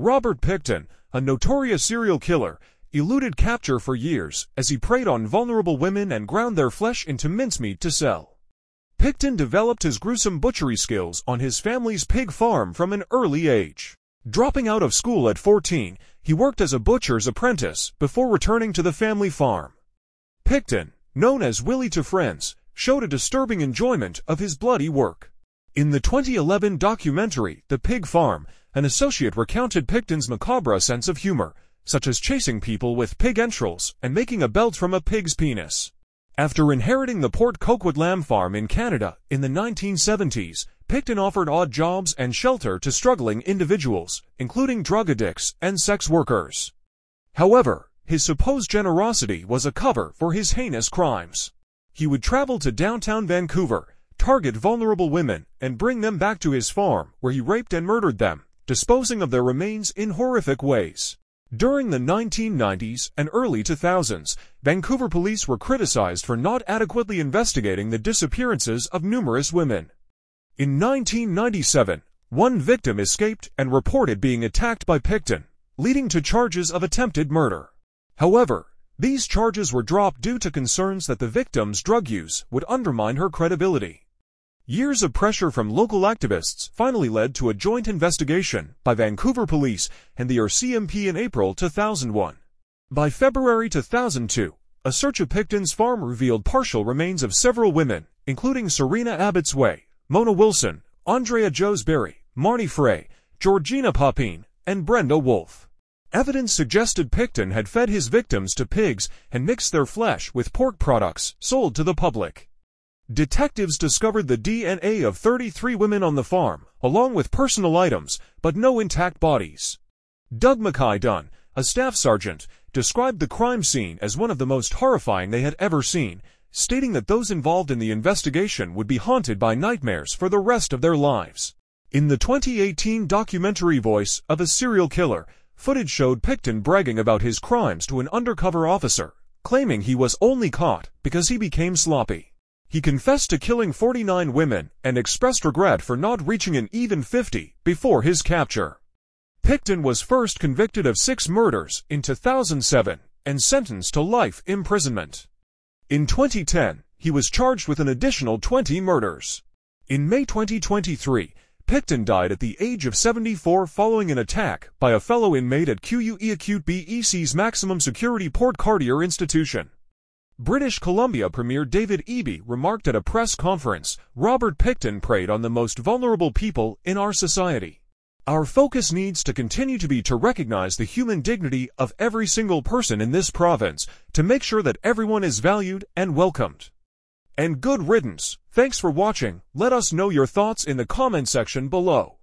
Robert Pickton, a notorious serial killer, eluded capture for years as he preyed on vulnerable women and ground their flesh into mincemeat to sell. Pickton developed his gruesome butchery skills on his family's pig farm from an early age. Dropping out of school at 14, he worked as a butcher's apprentice before returning to the family farm. Pickton, known as Willie to friends, showed a disturbing enjoyment of his bloody work. In the 2011 documentary, The Pig Farm, an associate recounted Pickton's macabre sense of humor, such as chasing people with pig entrails and making a belt from a pig's penis. After inheriting the Port Coquitlam lamb farm in Canada in the 1970s, Pickton offered odd jobs and shelter to struggling individuals, including drug addicts and sex workers. However, his supposed generosity was a cover for his heinous crimes. He would travel to downtown Vancouver, target vulnerable women, and bring them back to his farm, where he raped and murdered them, disposing of their remains in horrific ways. During the 1990s and early 2000s, Vancouver police were criticized for not adequately investigating the disappearances of numerous women. In 1997, one victim escaped and reported being attacked by Pickton, leading to charges of attempted murder. However, these charges were dropped due to concerns that the victim's drug use would undermine her credibility. Years of pressure from local activists finally led to a joint investigation by Vancouver police and the RCMP in April 2001. By February 2002, a search of Pickton's farm revealed partial remains of several women, including Serena Abbott's Way, Mona Wilson, Andrea Josberry, Marnie Frey, Georgina Papine, and Brenda Wolfe. Evidence suggested Pickton had fed his victims to pigs and mixed their flesh with pork products sold to the public. Detectives discovered the DNA of 33 women on the farm, along with personal items, but no intact bodies. Doug Mackay-Dunn, a staff sergeant, described the crime scene as one of the most horrifying they had ever seen, stating that those involved in the investigation would be haunted by nightmares for the rest of their lives. In the 2018 documentary Voice of a Serial Killer, footage showed Pickton bragging about his crimes to an undercover officer, claiming he was only caught because he became sloppy. He confessed to killing 49 women and expressed regret for not reaching an even 50 before his capture. Pickton was first convicted of 6 murders in 2007 and sentenced to life imprisonment. In 2010, he was charged with an additional 20 murders. In May 2023, Pickton died at the age of 74 following an attack by a fellow inmate at QUE Acute BEC's maximum security Port Cartier institution. British Columbia Premier David Eby remarked at a press conference, "Robert Pickton preyed on the most vulnerable people in our society. Our focus needs to continue to be to recognize the human dignity of every single person in this province, to make sure that everyone is valued and welcomed." And good riddance. Thanks for watching. Let us know your thoughts in the comment section below.